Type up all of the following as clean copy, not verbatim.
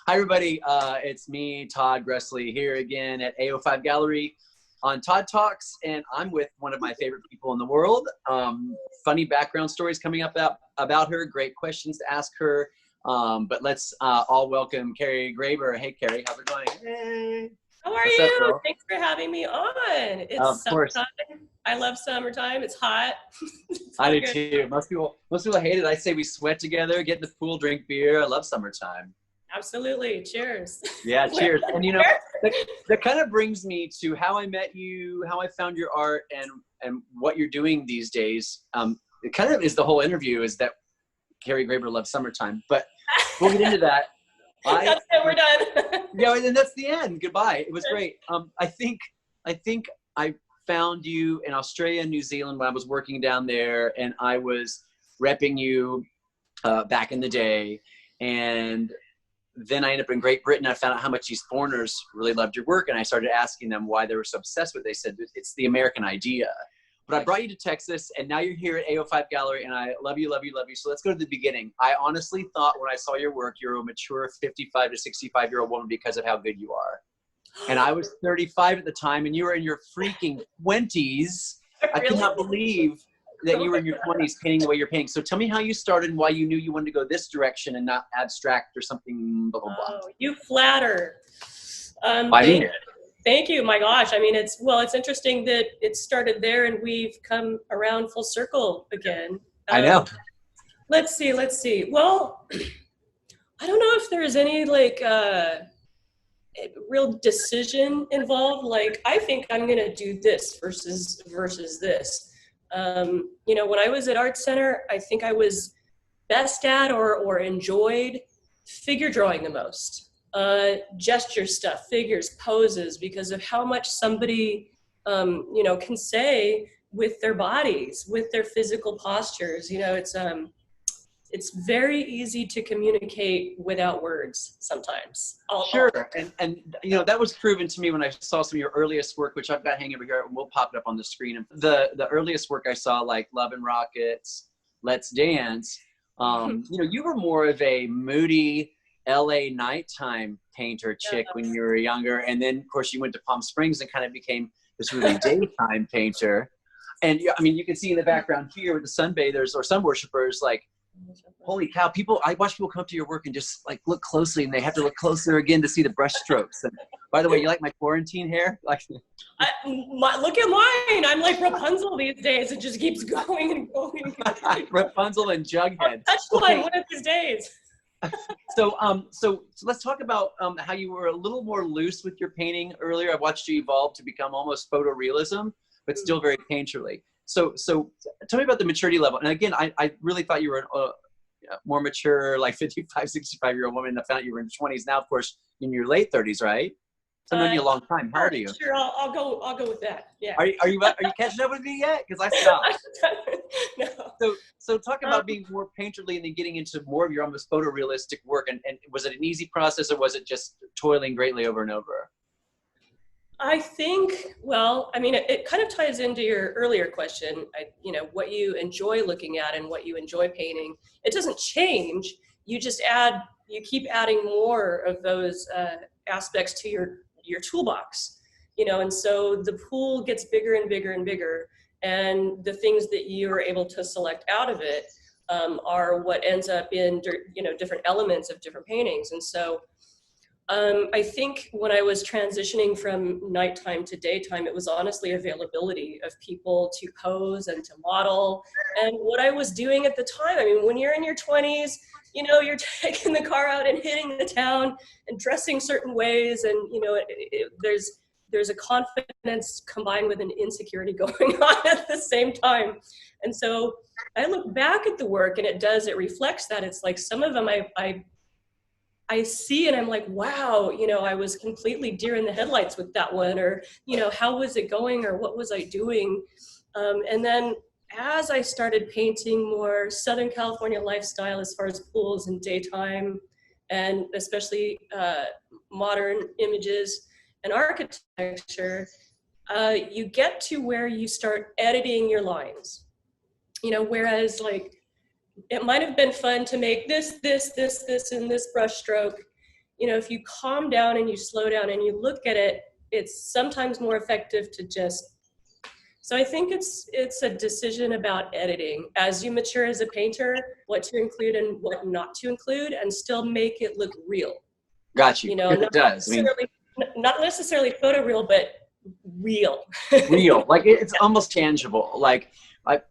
Hi, everybody. It's me, Todd Gressley, here again at AO5 Gallery on Todd Talks, and I'm with one of my favorite people in the world. Funny background stories coming up about her, great questions to ask her. But let's all welcome Carrie Graber. Hey, Carrie, how's it going? Hey. How are What's you? up, Thanks for having me on. It's of course. summertime. I love summertime. It's hot. I do too. Most people hate it. I say we sweat together, get in the pool, drink beer. I love summertime. Absolutely. Cheers. Yeah, cheers. And you know, that kind of brings me to how I met you, how I found your art, and what you're doing these days. It kind of is the whole interview is that Carrie Graber loves summertime, but we'll get into that. That's it. We're done. Yeah, and that's the end. Goodbye. It was great. I think I found you in Australia and New Zealand when I was working down there, and I was repping you back in the day, and then I ended up in Great Britain. I found out how much these foreigners really loved your work, and I started asking them why they were so obsessed with it. They said, it's the American idea. But I brought you to Texas, and now you're here at AO5 Gallery, and I love you, love you, love you. So let's go to the beginning. I honestly thought when I saw your work, you're a mature 55 to 65-year-old woman because of how good you are. And I was 35 at the time, and you were in your freaking 20s. Really? I could not believe that you were in your 20s painting the way you're painting. So tell me how you started and why you knew you wanted to go this direction and not abstract or something, blah, blah, blah. Oh, you flatter. Thank you. My gosh. I mean, it's interesting that it started there and we've come around full circle again. I know. Let's see. Well, I don't know if there's any real decision involved. Like, I think I'm going to do this versus this. When I was at Art Center, I think I was best at or enjoyed figure drawing the most. Gesture stuff, figures, poses, because of how much somebody, can say with their bodies, with their physical postures. It's very easy to communicate without words sometimes. Sure. And that was proven to me when I saw some of your earliest work, which I've got hanging over here, and we'll pop it up on the screen. And the earliest work I saw, like Love and Rockets, Let's Dance, you were more of a moody LA nighttime painter chick when you were younger. And then, of course, you went to Palm Springs and kind of became this really daytime painter. And I mean, you can see in the background here with the sunbathers or sun worshipers, like, holy cow, I watch people come to your work and just like look closely, and they have to look closer again to see the brush strokes. And by the way, you like my quarantine hair? Like, look at mine. I'm like Rapunzel these days. It just keeps going and going. Rapunzel and Jughead. Touchline one of these days. So let's talk about how you were a little more loose with your painting earlier. I watched you evolve to become almost photorealism, but still very painterly. So tell me about the maturity level. And again, I really thought you were a more mature, like 55, 65-year-old woman. And I found out you were in your 20s. Now, of course, in your late 30s, right? So I've known you a long time. How old are you? Sure, I'll go with that. Yeah. Are you catching up with me yet? Because I stopped. No. So talk about being more painterly and then getting into more of your almost photorealistic work. And was it an easy process, or was it just toiling greatly over and over? I think, it kind of ties into your earlier question, what you enjoy looking at and what you enjoy painting. It doesn't change. You just you keep adding more of those aspects to your toolbox, and so the pool gets bigger and bigger and bigger. And the things that you are able to select out of it are what ends up in, different elements of different paintings. And so I think when I was transitioning from nighttime to daytime, it was honestly availability of people to pose and to model. And what I was doing at the time, I mean, when you're in your 20s, you're taking the car out and hitting the town and dressing certain ways. And, there's a confidence combined with an insecurity going on at the same time. And so I look back at the work, and it reflects that. It's like some of them I see and I'm like, wow, I was completely deer in the headlights with that one, or, how was it going, or what was I doing? And then as I started painting more Southern California lifestyle as far as pools and daytime, and especially modern images and architecture, you get to where you start editing your lines. Whereas like, it might have been fun to make this, and this brush stroke, if you calm down and you slow down and you look at it, it's sometimes more effective to just. So I think it's a decision about editing as you mature as a painter, what to include and what not to include, and still make it look real. Got you. It does. Not necessarily photoreal, but real. Real, like it's almost tangible. Like I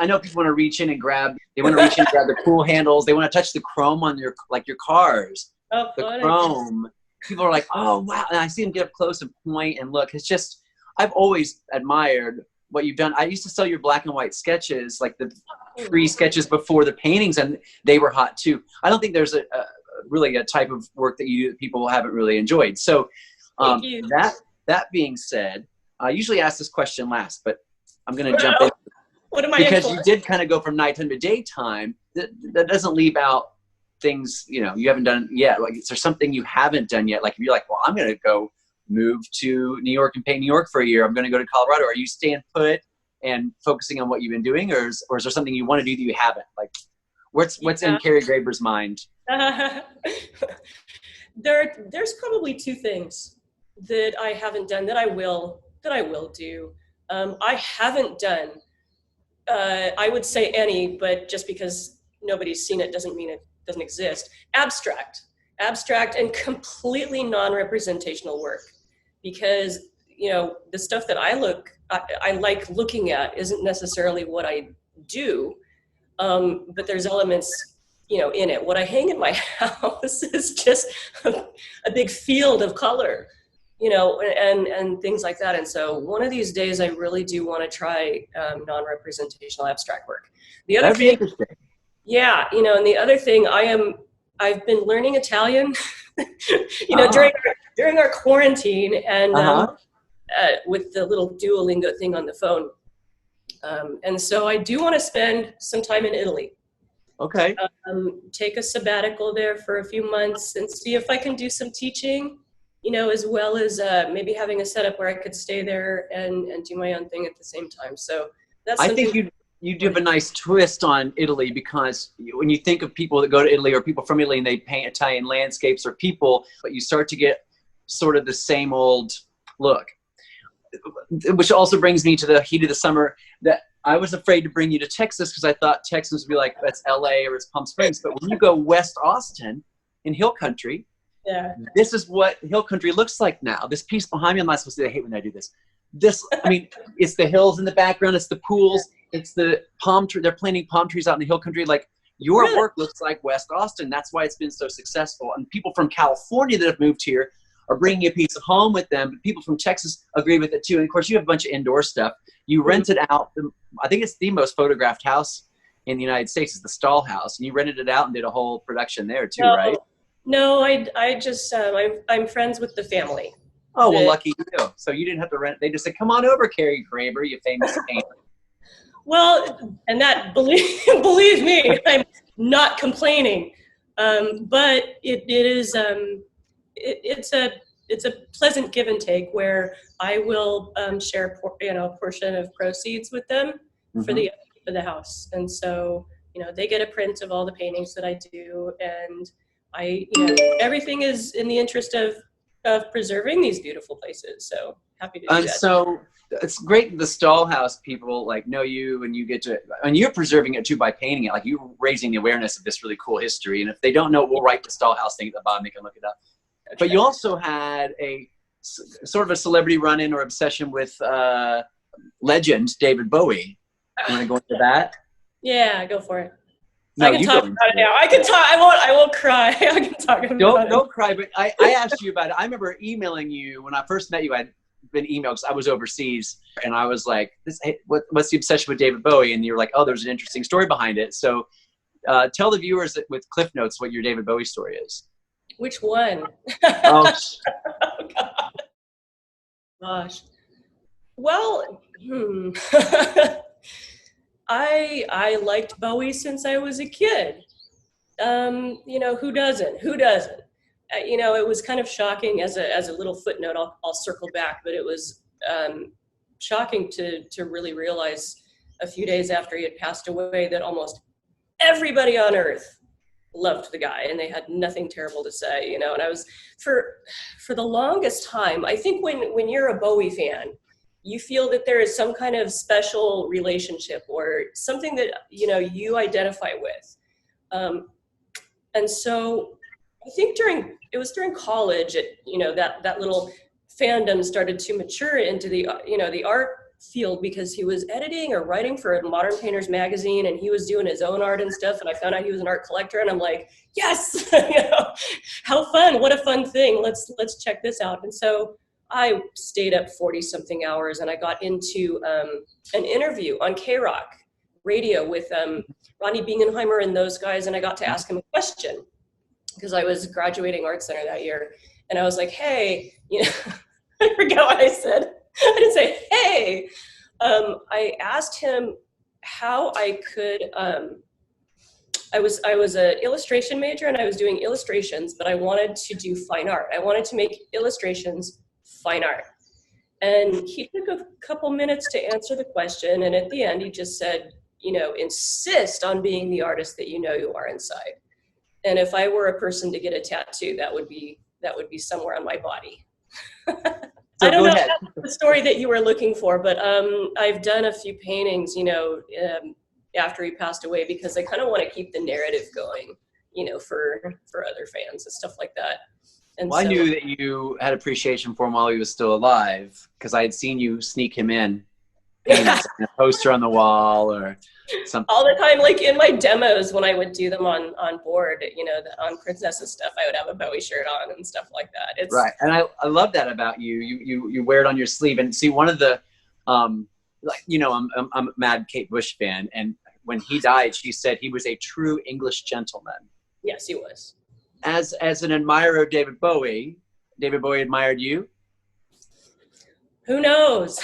know people want to reach in and grab. They want to reach in and grab the cool handles. They want to touch the chrome on your cars. Oh, the funny. Chrome. People are like, oh wow, and I see them get up close and point and look. It's just, I've always admired what you've done. I used to sell your black and white sketches, like the free sketches before the paintings, and they were hot too. I don't think there's really a type of work that you do that people haven't really enjoyed. So that being said, I usually ask this question last, but I'm going to jump in. What am I because in for? You did kind of go from nighttime to daytime. That doesn't leave out things, you haven't done yet. Like, is there something you haven't done yet? Like, if you're like, well, I'm going to go move to New York and paint New York for a year. I'm going to go to Colorado. Are you staying put and focusing on what you've been doing? Or is there something you want to do that you haven't? Like, what's in Carrie Graber's mind? There's probably two things that I haven't done that I will do. I haven't done, I would say any, but just because nobody's seen it doesn't mean it doesn't exist. Abstract and completely non-representational work, because the stuff that I like looking at isn't necessarily what I do, but there's elements in it. What I hang in my house is just a big field of color, and things like that. And so one of these days I really do want to try non-representational abstract work. The other thing, yeah, and the other thing, I've been learning Italian, during our quarantine, and with the little Duolingo thing on the phone. And so I do want to spend some time in Italy. Okay. Take a sabbatical there for a few months and see if I can do some teaching, as well as maybe having a setup where I could stay there and do my own thing at the same time. So that's something. I think you do have a nice twist on Italy, because when you think of people that go to Italy or people from Italy and they paint Italian landscapes or people, but you start to get sort of the same old look, which also brings me to the heat of the summer. That I was afraid to bring you to Texas because I thought Texas would be like, that's LA or it's Palm Springs. But when you go West Austin in Hill Country, this is what Hill Country looks like now. This piece behind me, I'm not supposed to say, I hate when I do this. It's the hills in the background, it's the pools, it's the palm tree. They're planting palm trees out in the Hill Country. Like, your work looks like West Austin. That's why it's been so successful. And people from California that have moved here are bringing a piece of home with them. But people from Texas agree with it too. And of course, you have a bunch of indoor stuff. You rented out, I think it's the most photographed house in the United States is the Stahl House. And you rented it out and did a whole production there too, right? No, I just, I'm friends with the family. Oh, well, lucky you. So you didn't have to rent. They just said, come on over, Carrie Graber, you famous painter. Well, and that, believe me, I'm not complaining. But it's a pleasant give and take where I will share a portion of proceeds with them for the house. And so, they get a print of all the paintings that I do, and everything is in the interest of preserving these beautiful places. So happy to do that. So it's great the Stahl House people know you, and you get to, and you're preserving it too by painting it. Like, you're raising the awareness of this really cool history. And if they don't know, we'll write the Stahl House thing at the bottom. They can look it up. Okay. But you also had a sort of a celebrity run-in or obsession with legend David Bowie. You want to go into that? Yeah, go for it. No, I can talk about it now. I can talk. I won't cry. I can talk about it. Don't cry. But I asked you about it. I remember emailing you when I first met you. I'd been emailed because I was overseas, and I was like, "What's the obsession with David Bowie?" And you were like, "Oh, there's an interesting story behind it." So, tell the viewers with Cliff Notes what your David Bowie story is. Which one? Oh, oh God. Gosh. Well, I liked Bowie since I was a kid. Who doesn't? It was kind of shocking as a little footnote. I'll circle back, but it was shocking to really realize a few days after he had passed away that almost everybody on earth loved the guy, and they had nothing terrible to say, you know. And I was, for the longest time, I think when you're a Bowie fan, you feel that there is some kind of special relationship or something that, you know, you identify with. And so I think it was during college, you know, that little fandom started to mature into the, you know, the art field, because he was editing or writing for Modern Painters magazine, and he was doing his own art and stuff. And I found out he was an art collector, and I'm like, yes, you know, how fun, what a fun thing. Let's check this out. And so I stayed up 40 something hours, and I got into an interview on K-Rock radio with Ronnie Bingenheimer and those guys. And I got to ask him a question, because I was graduating art center that year. And I was like, hey, you know, I forget what I said. I didn't say, hey. I asked him how I could, I was an illustration major, and I was doing illustrations, but I wanted to do fine art. I wanted to make illustrations fine art. And he took a couple minutes to answer the question. And at the end, he just said, you know, insist on being the artist that you know you are inside. And if I were a person to get a tattoo, that would be somewhere on my body. So I don't know if ahead. that's the story that you were looking for, but I've done a few paintings, you know, after he passed away, because I kind of want to keep the narrative going, you know, for other fans and stuff like that. And Well, so, I knew that you had appreciation for him while he was still alive, because I had seen you sneak him in, a poster on the wall or something. all the time, like in my demos when I would do them on board, you know, on Princess stuff, I would have a Bowie shirt on and stuff like that. It's right, and I love that about you. You wear it on your sleeve. And see, one of the like, you know, I'm a mad Kate Bush fan, and when he died, she said he was a true English gentleman. Yes, he was. As an admirer of David Bowie admired you? Who knows?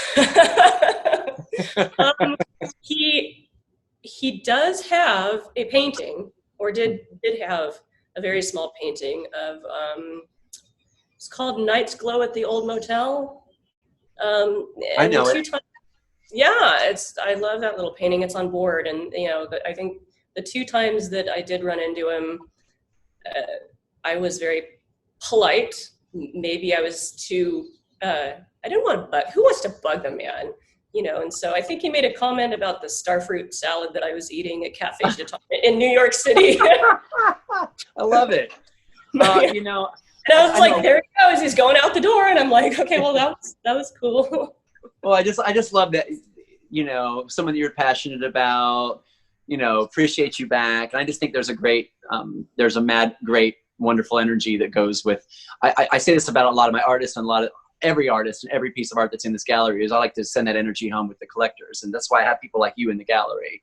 He does have a painting, or did have a very small painting of, it's called Night's Glow at the Old Motel. I know it. Yeah, I love that little painting. It's on board. And, you know, I think the 2 times that I did run into him, I was very polite. Maybe I was too, I didn't want to bug. Who wants to bug the man? You know, and so I think he made a comment about the starfruit salad that I was eating at Cafe Chateau in New York City. I love it. You know, and I was like, there he goes. He's going out the door. And I'm like, okay, well, that was cool. Well, I just love that, you know, someone that you're passionate about, you know, appreciate you back. And I just think there's a mad, great, wonderful energy that goes with, I say this about a lot of my artists, and every artist and every piece of art that's in this gallery, is I like to send that energy home with the collectors. And that's why I have people like you in the gallery.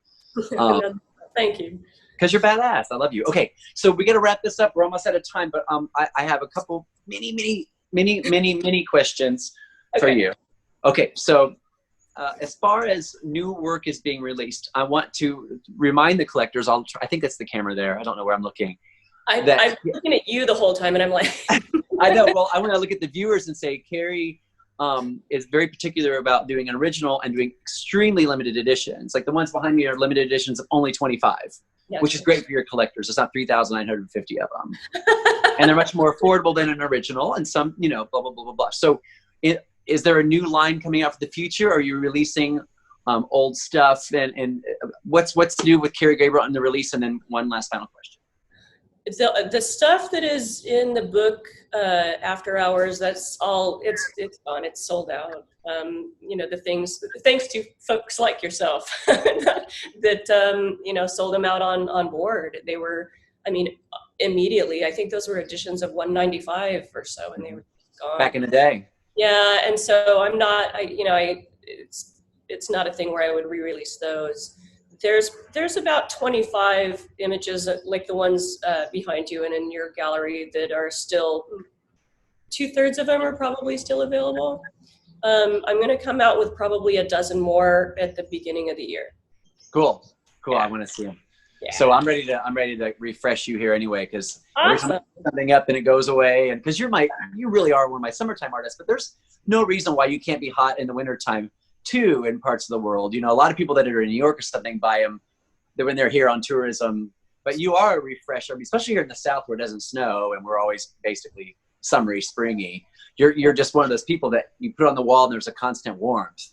Thank you. Because you're badass. I love you. Okay, so we got to wrap this up. We're almost out of time, but I have a couple mini questions for you. Okay, so as far as new work is being released, I want to remind the collectors, I think that's the camera there. I don't know where I'm looking. I'm looking at you the whole time, and I'm like... I know. Well, I want to look at the viewers and say, Carrie is very particular about doing an original and doing extremely limited editions. Like the ones behind me are limited editions of only 25, which is great for your collectors. It's not 3,950 of them. And they're much more affordable than an original, and some, you know, blah, blah, blah, blah, blah. So is there a new line coming out for the future? Are you releasing old stuff? And what's new with Carrie Graber on the release? And then one last final question. The stuff that is in the book After Hours, that's all, it's gone, it's sold out. You know, the things, thanks to folks like yourself that, you know, sold them out on board. They were, I mean, immediately, I think those were editions of 195 or so, and they were gone. Back in the day. Yeah, and so I'm not, it's not a thing where I would re-release those. There's about 25 images like the ones behind you and in your gallery that are still, 2/3 of them are probably still available. I'm going to come out with probably a dozen more at the beginning of the year. Cool. Yeah. I want to see them. Yeah. So I'm ready to refresh you here anyway, because every time I put something up and it goes away, and because you really are one of my summertime artists, but there's no reason why you can't be hot in the wintertime too in parts of the world. You know, a lot of people that are in New York or something buy them when they're here on tourism but you are a refresher, especially here in the South where it doesn't snow and we're always basically summery, springy. You're just one of those people that you put on the wall and there's a constant warmth.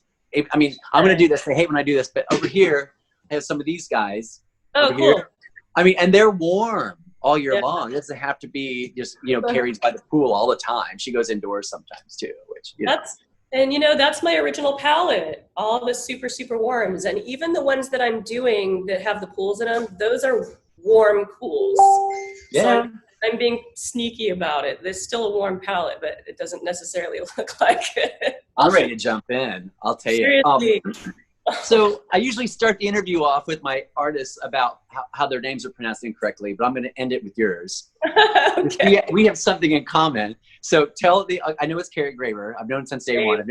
I mean, I'm going to do this. I hate when I do this, but over here, I have some of these guys. Oh, over cool. Here. I mean, and they're warm all year long. It doesn't have to be just, Carrie's by the pool all the time. She goes indoors sometimes too, which, that's my original palette, all the super, super warms. And even the ones that I'm doing that have the pools in them, those are warm pools. Yeah. So I'm being sneaky about it. There's still a warm palette, but it doesn't necessarily look like it. I'm ready to jump in. I'll tell you. Seriously. So I usually start the interview off with my artists about how their names are pronounced incorrectly, but I'm going to end it with yours. Okay. We have something in common. So I know it's Carrie Graber. I've known since day one.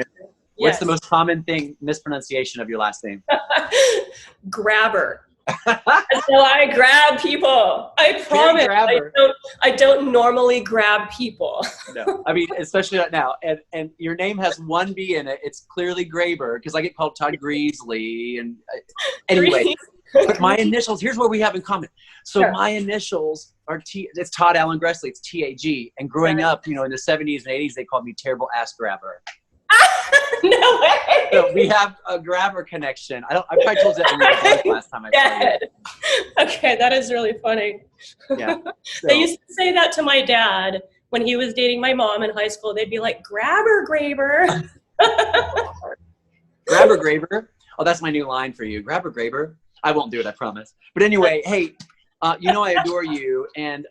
What's the most common mispronunciation of your last name? Grabber. So I grab people. I promise. I don't normally grab people. No, I mean, especially right now. And your name has one B in it. It's clearly Graber because I get called Todd Greasley. And anyway, but my initials, here's what we have in common. So my initials are it's Todd Allen Gressley. It's TAG. And growing up, in the 70s and 80s, they called me Terrible Ass Grabber. No way. So we have a grabber connection. I probably told you that last time I saw you. Okay, that is really funny. Yeah. So. They used to say that to my dad when he was dating my mom in high school. They'd be like, Grabber Graber. Grabber Graber. Oh, that's my new line for you. Grabber Graber. I won't do it, I promise. But anyway, hey, I adore you. And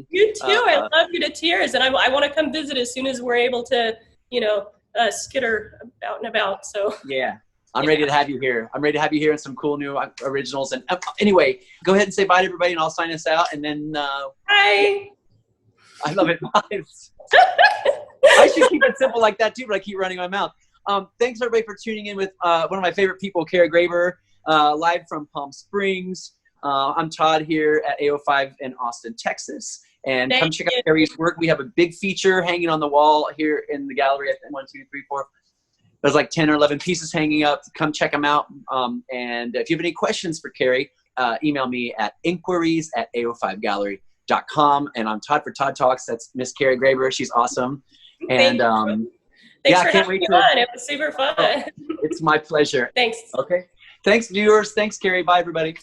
you too. I love you to tears. And I want to come visit as soon as we're able to, skitter out and about. So yeah, I'm ready to have you here. I'm ready to have you here in some cool new originals. And anyway, go ahead and say bye to everybody, and I'll sign us out. And then bye. I love it. I should keep it simple like that too, but I keep running my mouth. Thanks everybody for tuning in with one of my favorite people, Carrie Graber, live from Palm Springs. I'm Todd here at AO5 in Austin, Texas. And come check out Carrie's work. We have a big feature hanging on the wall here in the gallery. I think 1, 2, 3, 4. There's like 10 or 11 pieces hanging up. Come check them out. And if you have any questions for Carrie, email me at inquiries@ao5gallery.com. And I'm Todd for Todd Talks. That's Miss Carrie Graber. She's awesome. And thanks for having me on. It was super fun. It's my pleasure. Thanks. Okay. Thanks, viewers. Thanks, Carrie. Bye, everybody.